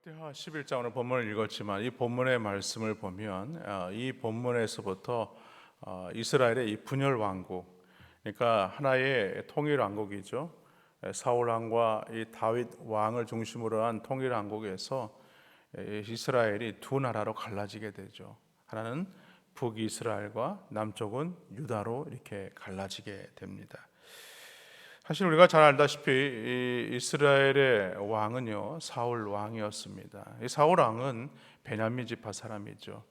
역대하 11장으로 본문을 읽었지만 이 본문의 말씀을 보면 이 본문에서부터 이스라엘의 이 분열 왕국, 그러니까 하나의 통일 왕국이죠. 사울 왕과 이 다윗 왕을 중심으로 한 통일 왕국에서 이스라엘이 두 나라로 갈라지게 되죠. 하나는 북이스라엘과 남쪽은 유다로 이렇게 갈라지게 됩니다. 사실 우리가 잘 알다시피 이 이스라엘의 왕은요 사울 왕이었습니다. 이 사울 왕은 베냐민 지파 사람이죠.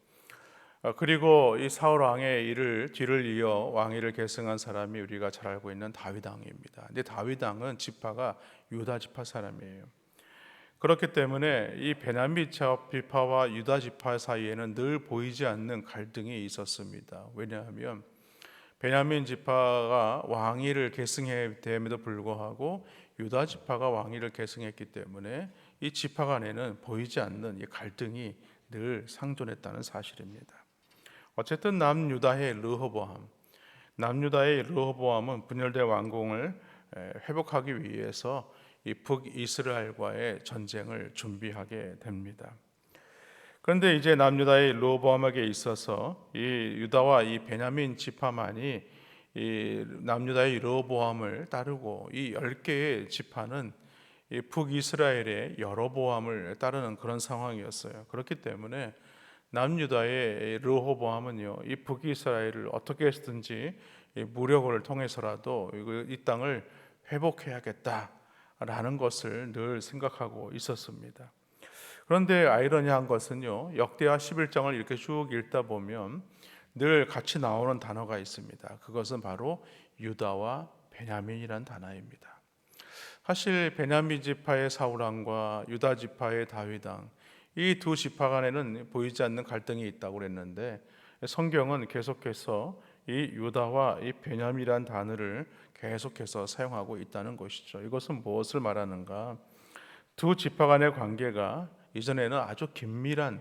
그리고 이 사울 왕의 뒤를 이어 왕위를 계승한 사람이 우리가 잘 알고 있는 다윗 왕입니다. 근데 다윗 왕은 지파가 유다 지파 사람이에요. 그렇기 때문에 이 베냐민 지파와 유다 지파 사이에는 늘 보이지 않는 갈등이 있었습니다. 왜냐하면 베냐민 지파가 왕위를 계승됨에도 불구하고 유다 지파가 왕위를 계승했기 때문에 이 지파 간에는 보이지 않는 이 갈등이 늘 상존했다는 사실입니다. 어쨌든 남유다의 르호보암은 분열된 왕궁을 회복하기 위해서 이 북이스라엘과의 전쟁을 준비하게 됩니다. 그런데 이제 남유다의 르호보암에게 있어서 이 유다와 이 베냐민 지파만이 이 남유다의 르호보암을 따르고 이 10개의 지파는 이 북이스라엘의 여로보암을 따르는 그런 상황이었어요. 그렇기 때문에 남유다의 르호보암은요, 이 북이스라엘을 어떻게 해서든지 무력을 통해서라도 이 땅을 회복해야겠다라는 것을 늘 생각하고 있었습니다. 그런데 아이러니한 것은요, 역대하 11장을 이렇게 쭉 읽다 보면 늘 같이 나오는 단어가 있습니다. 그것은 바로 유다와 베냐민이란 단어입니다. 사실 베냐민 지파의 사울왕과 유다 지파의 다윗왕, 이 두 지파 간에는 보이지 않는 갈등이 있다고 그랬는데 성경은 계속해서 이 유다와 이 베냐민이란 단어를 계속해서 사용하고 있다는 것이죠. 이것은 무엇을 말하는가? 두 지파 간의 관계가 이전에는 아주 긴밀한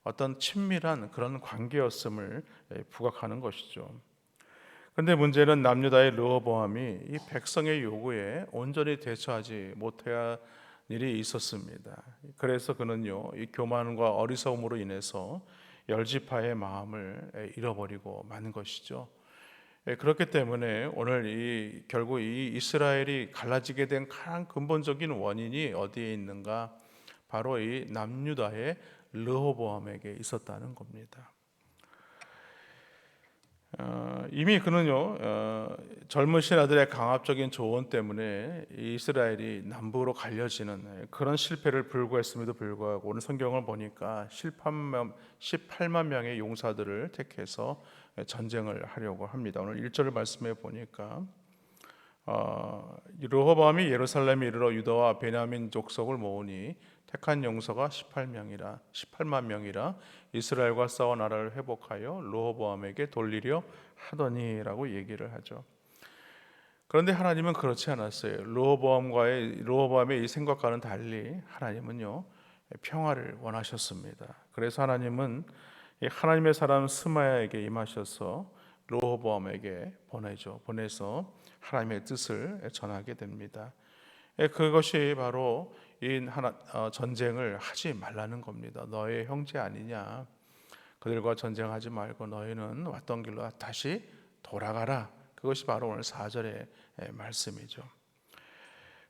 어떤 친밀한 그런 관계였음을 부각하는 것이죠. 그런데 문제는 남유다의 르호보암이 이 백성의 요구에 온전히 대처하지 못할 일이 있었습니다. 그래서 그는요, 이 교만과 어리석음으로 인해서 열 지파의 마음을 잃어버리고 마는 것이죠. 그렇기 때문에 오늘 결국 이 이스라엘이 갈라지게 된 가장 근본적인 원인이 어디에 있는가? 바로 이 남유다의 르호보암에게 있었다는 겁니다. 이미 그는요 젊은 신하들의 강압적인 조언 때문에 이스라엘이 남부로 갈려지는 그런 실패를 불구했음에도 불구하고 오늘 성경을 보니까 18만 명의 용사들을 택해서 전쟁을 하려고 합니다. 오늘 1절 말씀에 보니까 르호보암이 예루살렘에 이르러 유다와 베냐민 족속을 모으니 택한 용사가 18만 명이라 이스라엘과 싸워 나라를 회복하여 르호보암에게 돌리려 하더니라고 얘기를 하죠. 그런데 하나님은 그렇지 않았어요. 르호보암의 이 생각과는 달리 하나님은요 평화를 원하셨습니다. 그래서 하나님은 하나님의 사람 스마야에게 임하셔서 르호보암에게 보내서 하나님의 뜻을 전하게 됩니다. 그것이 바로 전쟁을 하지 말라는 겁니다. 너의 형제 아니냐? 그들과 전쟁하지 말고 너희는 왔던 길로 다시 돌아가라. 그것이 바로 오늘 4절의 말씀이죠.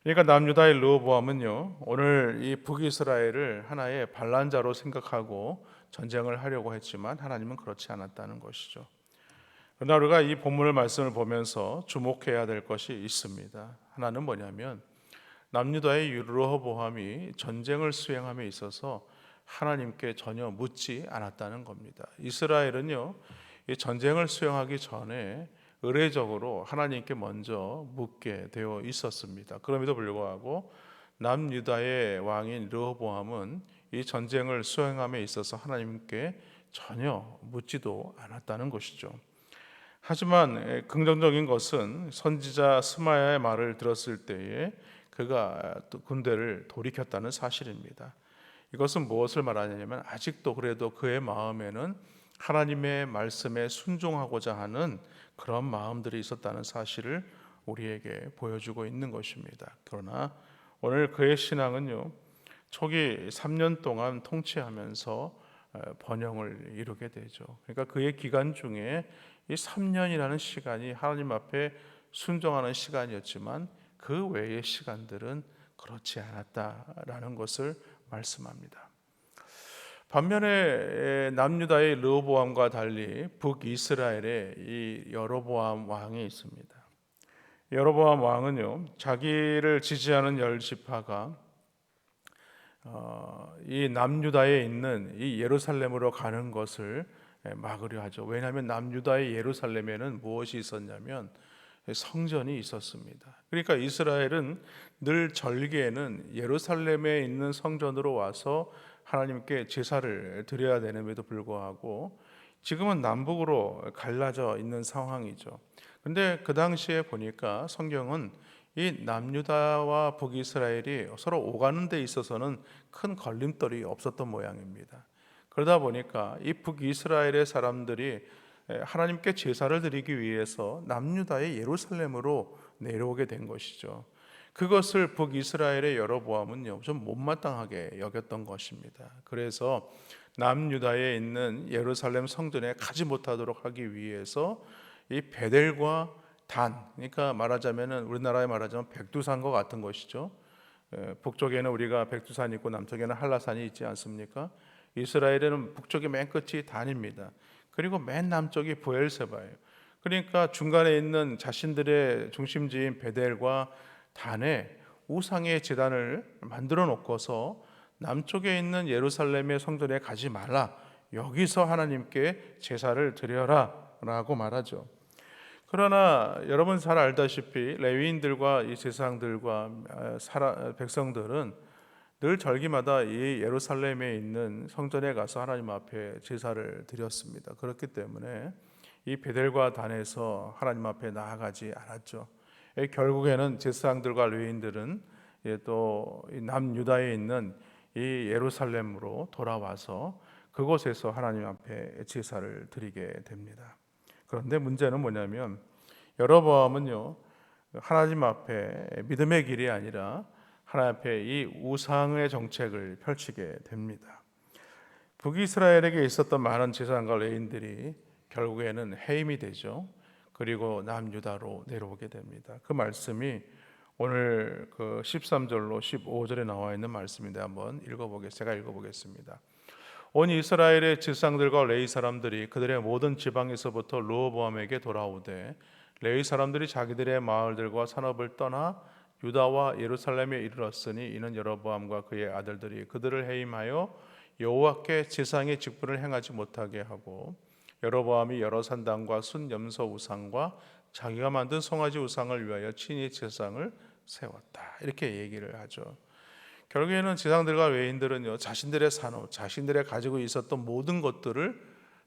그러니까 남유다의 르호보암은요 오늘 이 북이스라엘을 하나의 반란자로 생각하고 전쟁을 하려고 했지만 하나님은 그렇지 않았다는 것이죠. 그러나 우리가 이 본문의 말씀을 보면서 주목해야 될 것이 있습니다. 하나는 뭐냐면 남유다의 르호보암이 전쟁을 수행함에 있어서 하나님께 전혀 묻지 않았다는 겁니다. 이스라엘은요 이 전쟁을 수행하기 전에 의례적으로 하나님께 먼저 묻게 되어 있었습니다. 그럼에도 불구하고 남유다의 왕인 르호보암은 이 전쟁을 수행함에 있어서 하나님께 전혀 묻지도 않았다는 것이죠. 하지만 긍정적인 것은 선지자 스마야의 말을 들었을 때에 그가 군대를 돌이켰다는 사실입니다. 이것은 무엇을 말하냐면 아직도 그래도 그의 마음에는 하나님의 말씀에 순종하고자 하는 그런 마음들이 있었다는 사실을 우리에게 보여주고 있는 것입니다. 그러나 오늘 그의 신앙은요 초기 3년 동안 통치하면서 번영을 이루게 되죠. 그러니까 그의 기간 중에 이 3년이라는 시간이 하나님 앞에 순종하는 시간이었지만 그 외의 시간들은 그렇지 않았다라는 것을 말씀합니다. 반면에 남유다의 르호보암과 달리 북이스라엘에 이 여로보암 왕이 있습니다. 여로보암 왕은요, 자기를 지지하는 열 지파가 이 남유다에 있는 이 예루살렘으로 가는 것을 막으려 하죠. 왜냐하면 남유다의 예루살렘에는 무엇이 있었냐면 성전이 있었습니다. 그러니까 이스라엘은 늘 절기에는 예루살렘에 있는 성전으로 와서 하나님께 제사를 드려야 되는데도 불구하고 지금은 남북으로 갈라져 있는 상황이죠. 근데 그 당시에 보니까 성경은 이 남유다와 북이스라엘이 서로 오가는 데 있어서는 큰 걸림돌이 없었던 모양입니다. 그러다 보니까 이 북이스라엘의 사람들이 하나님께 제사를 드리기 위해서 남유다의 예루살렘으로 내려오게 된 것이죠. 그것을 북이스라엘의 여로보암은요, 좀 못마땅하게 여겼던 것입니다. 그래서 남유다에 있는 예루살렘 성전에 가지 못하도록 하기 위해서 이 베델과 단, 그러니까 말하자면은 우리나라에 말하자면 백두산과 같은 것이죠. 북쪽에는 우리가 백두산이 있고 남쪽에는 한라산이 있지 않습니까? 이스라엘에는 북쪽이 맨 끝이 단입니다. 그리고 맨 남쪽이 브엘세바예요. 그러니까 중간에 있는 자신들의 중심지인 베델과 단에 우상의 제단을 만들어 놓고서 남쪽에 있는 예루살렘의 성전에 가지 말라. 여기서 하나님께 제사를 드려라 라고 말하죠. 그러나 여러분 잘 알다시피 레위인들과 이 제사장들과 백성들은 늘 절기마다 이 예루살렘에 있는 성전에 가서 하나님 앞에 제사를 드렸습니다. 그렇기 때문에 이 베델과 단에서 하나님 앞에 나아가지 않았죠. 결국에는 제사장들과 레위인들은 또 남유다에 있는 이 예루살렘으로 돌아와서 그곳에서 하나님 앞에 제사를 드리게 됩니다. 그런데 문제는 뭐냐면 여로보암은요, 하나님 앞에 믿음의 길이 아니라 하나님 앞에 이 우상의 정책을 펼치게 됩니다. 북이스라엘에게 있었던 많은 제사장과 레위인들이 결국에는 해임이 되죠. 그리고 남유다로 내려오게 됩니다. 그 말씀이 오늘 그 13절로 15절에 나와 있는 말씀인데 한번 제가 읽어보겠습니다. 온 이스라엘의 지상들과 레위 사람들이 그들의 모든 지방에서부터 르호보암에게 돌아오되 레위 사람들이 자기들의 마을들과 산업을 떠나 유다와 예루살렘에 이르렀으니 이는 여로보암과 그의 아들들이 그들을 해임하여 여호와께 제사장의 직분을 행하지 못하게 하고 여로보암이 여러 산당과 순염소 우상과 자기가 만든 송아지 우상을 위하여 친히 제사장을 세웠다. 이렇게 얘기를 하죠. 결국에는 제사장들과 레위인들은요, 자신들의 산업, 자신들의 가지고 있었던 모든 것들을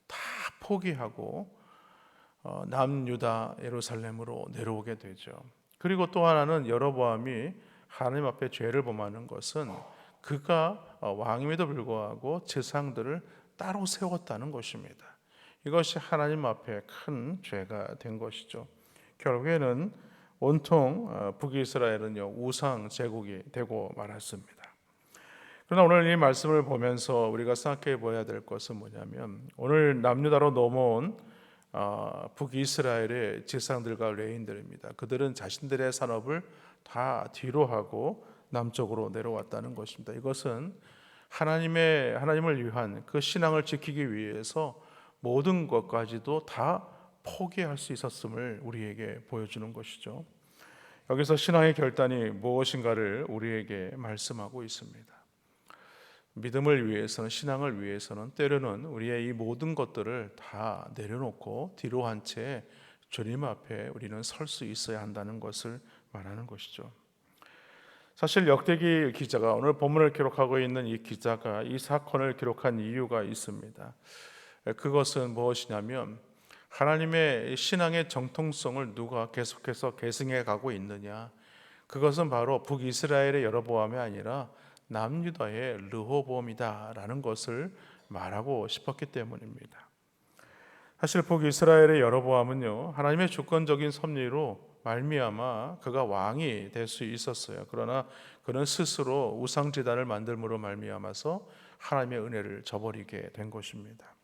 다 포기하고 남유다 예루살렘으로 내려오게 되죠. 그리고 또 하나는 여로보암이 하나님 앞에 죄를 범하는 것은 그가 왕임에도 불구하고 제사장들을 따로 세웠다는 것입니다. 이것이 하나님 앞에 큰 죄가 된 것이죠. 결국에는 온통 북이스라엘은요, 우상 제국이 되고 말았습니다. 그러나 오늘 이 말씀을 보면서 우리가 생각해 보아야 될 것은 뭐냐면 오늘 남유다로 넘어온 북이스라엘의 제사장들과 레위인들입니다. 그들은 자신들의 산업을 다 뒤로 하고 남쪽으로 내려왔다는 것입니다. 이것은 하나님을 위한 그 신앙을 지키기 위해서 모든 것까지도 다 포기할 수 있었음을 우리에게 보여주는 것이죠. 여기서 신앙의 결단이 무엇인가를 우리에게 말씀하고 있습니다. 믿음을 위해서는, 신앙을 위해서는 때로는 우리의 이 모든 것들을 다 내려놓고 뒤로 한 채 주님 앞에 우리는 설 수 있어야 한다는 것을 말하는 것이죠. 사실 역대기 기자가, 오늘 본문을 기록하고 있는 이 기자가 이 사건을 기록한 이유가 있습니다. 그것은 무엇이냐면 하나님의 신앙의 정통성을 누가 계속해서 계승해 가고 있느냐, 그것은 바로 북이스라엘의 여로보암이 아니라 남유다의 르호보암이다라는 것을 말하고 싶었기 때문입니다. 사실 북이스라엘의 여로보암은요, 하나님의 주권적인 섭리로 말미암아 그가 왕이 될 수 있었어요. 그러나 그는 스스로 우상제단을 만들므로 말미암아서 하나님의 은혜를 저버리게 된 것입니다.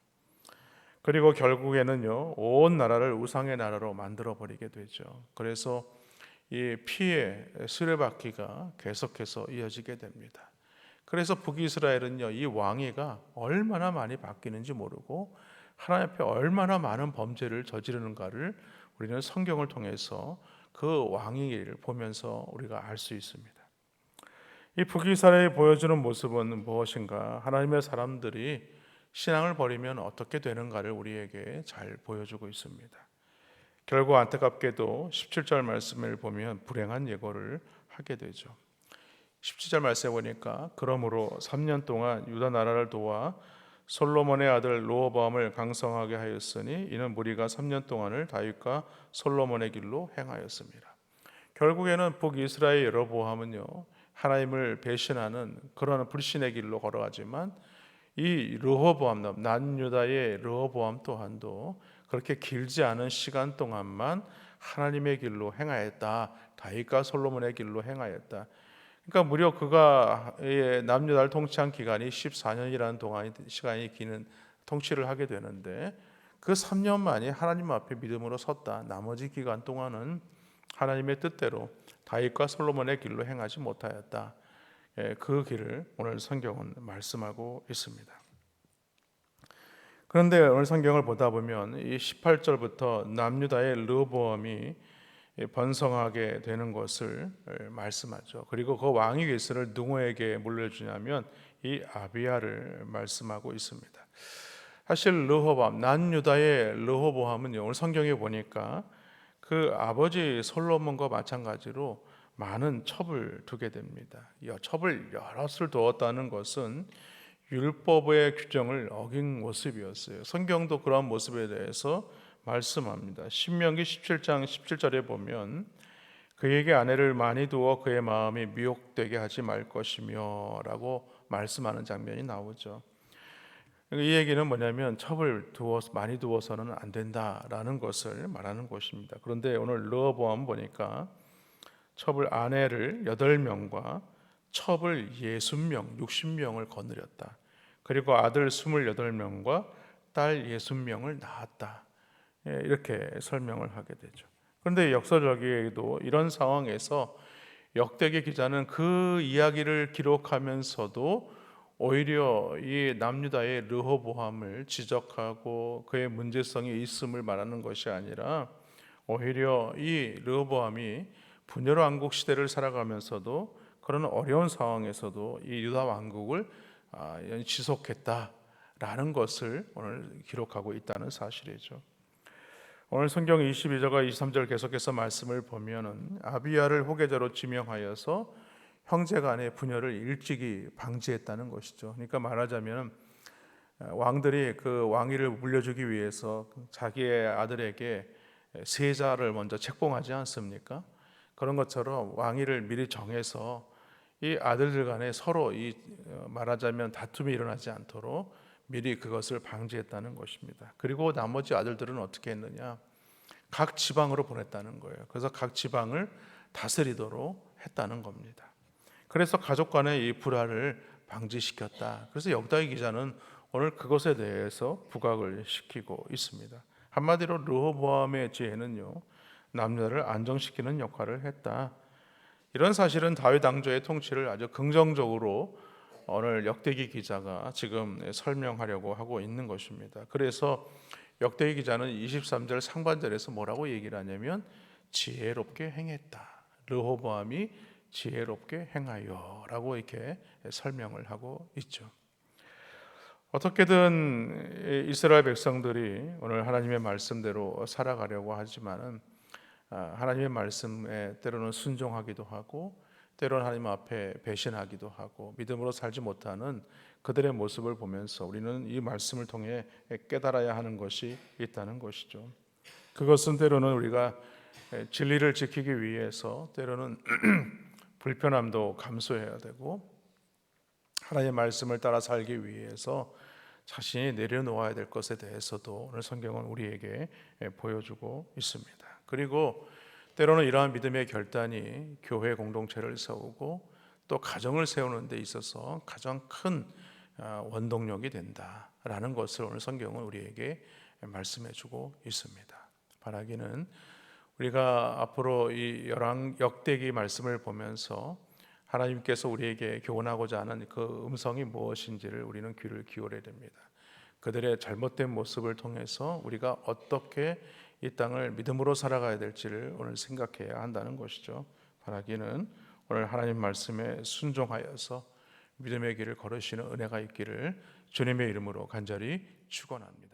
그리고 결국에는요, 온 나라를 우상의 나라로 만들어 버리게 되죠. 그래서 이 피의 수레바퀴가 계속해서 이어지게 됩니다. 그래서 북이스라엘은요, 이 왕위가 얼마나 많이 바뀌는지 모르고 하나님 앞에 얼마나 많은 범죄를 저지르는가를 우리는 성경을 통해서 그 왕위를 보면서 우리가 알 수 있습니다. 이 북이스라엘이 보여주는 모습은 무엇인가? 하나님의 사람들이 신앙을 버리면 어떻게 되는가를 우리에게 잘 보여주고 있습니다. 결국 안타깝게도 17절 말씀을 보면 불행한 예고를 하게 되죠. 17절 말씀에 보니까 그러므로 3년 동안 유다 나라를 도와 솔로몬의 아들 르호보암을 강성하게 하였으니 이는 무리가 3년 동안을 다윗과 솔로몬의 길로 행하였습니다. 결국에는 북이스라엘 여로보암은요, 하나님을 배신하는 그런 불신의 길로 걸어가지만 이 르호보암, 남유다의 르호보암 또한도 그렇게 길지 않은 시간 동안만 하나님의 길로 행하였다. 다윗과 솔로몬의 길로 행하였다. 그러니까 무려 그가 남유다를 통치한 기간이 14년이라는 동안 시간이 기는 통치를 하게 되는데 그 3년 만에 하나님 앞에 믿음으로 섰다. 나머지 기간 동안은 하나님의 뜻대로 다윗과 솔로몬의 길로 행하지 못하였다. 그 길을 오늘 성경은 말씀하고 있습니다. 그런데 오늘 성경을 보다 보면 이 18절부터 남유다의 르호보암이 번성하게 되는 것을 말씀하죠. 그리고 그 왕위 계승을 누구에게 물려주냐면 이 아비야를 말씀하고 있습니다. 사실 르호보암, 남유다의 르호보암은 오늘 성경에 보니까 그 아버지 솔로몬과 마찬가지로 많은 첩을 두게 됩니다. 첩을 여럿을 두었다는 것은 율법의 규정을 어긴 모습이었어요. 성경도 그런 모습에 대해서 말씀합니다. 신명기 17장 17절에 보면 그에게 아내를 많이 두어 그의 마음이 미혹되게 하지 말 것이며 라고 말씀하는 장면이 나오죠. 이 얘기는 뭐냐면 첩을 많이 두어서는 안 된다라는 것을 말하는 것입니다. 그런데 오늘 르호보암 보니까 첩을 아내를 8명과 첩을 60명, 60명을 거느렸다. 그리고 아들 28명과 딸 60명을 낳았다. 이렇게 설명을 하게 되죠. 그런데 역사적이게도 이런 상황에서 역대기 기자는 그 이야기를 기록하면서도 오히려 이 남유다의 르호보암을 지적하고 그의 문제성이 있음을 말하는 것이 아니라 오히려 이 르호보암이 분열 왕국 시대를 살아가면서도 그런 어려운 상황에서도 이 유다 왕국을 지속했다라는 것을 오늘 기록하고 있다는 사실이죠. 오늘 성경 22절과 23절 계속해서 말씀을 보면은 아비야를 후계자로 지명하여서 형제간의 분열을 일찍이 방지했다는 것이죠. 그러니까 말하자면 왕들이 그 왕위를 물려주기 위해서 자기의 아들에게 세자를 먼저 책봉하지 않습니까? 그런 것처럼 왕위를 미리 정해서 이 아들들 간에 서로 말하자면 다툼이 일어나지 않도록 미리 그것을 방지했다는 것입니다. 그리고 나머지 아들들은 어떻게 했느냐? 각 지방으로 보냈다는 거예요. 그래서 각 지방을 다스리도록 했다는 겁니다. 그래서 가족 간의 이 불화를 방지시켰다. 그래서 역다기 기자는 오늘 그것에 대해서 부각을 시키고 있습니다. 한마디로 르호보암의 지혜는요, 남녀를 안정시키는 역할을 했다. 이런 사실은 다윗 왕조의 통치를 아주 긍정적으로 오늘 역대기 기자가 지금 설명하려고 하고 있는 것입니다. 그래서 역대기 기자는 23절 상반절에서 뭐라고 얘기를 하냐면 지혜롭게 행했다. 르호보암이 지혜롭게 행하여 라고 이렇게 설명을 하고 있죠. 어떻게든 이스라엘 백성들이 오늘 하나님의 말씀대로 살아가려고 하지만은 하나님의 말씀에 때로는 순종하기도 하고 때로는 하나님 앞에 배신하기도 하고 믿음으로 살지 못하는 그들의 모습을 보면서 우리는 이 말씀을 통해 깨달아야 하는 것이 있다는 것이죠. 그것은 때로는 우리가 진리를 지키기 위해서 때로는 불편함도 감수해야 되고 하나님의 말씀을 따라 살기 위해서 자신이 내려놓아야 될 것에 대해서도 오늘 성경은 우리에게 보여주고 있습니다. 그리고 때로는 이러한 믿음의 결단이 교회 공동체를 세우고 또 가정을 세우는 데 있어서 가장 큰 원동력이 된다라는 것을 오늘 성경은 우리에게 말씀해 주고 있습니다. 바라기는 우리가 앞으로 이 역대기 말씀을 보면서 하나님께서 우리에게 교훈하고자 하는 그 음성이 무엇인지를 우리는 귀를 기울여야 됩니다. 그들의 잘못된 모습을 통해서 우리가 어떻게 이 땅을 믿음으로 살아가야 될지를 오늘 생각해야 한다는 것이죠. 바라기는 오늘 하나님 말씀에 순종하여서 믿음의 길을 걸으시는 은혜가 있기를 주님의 이름으로 간절히 축원합니다.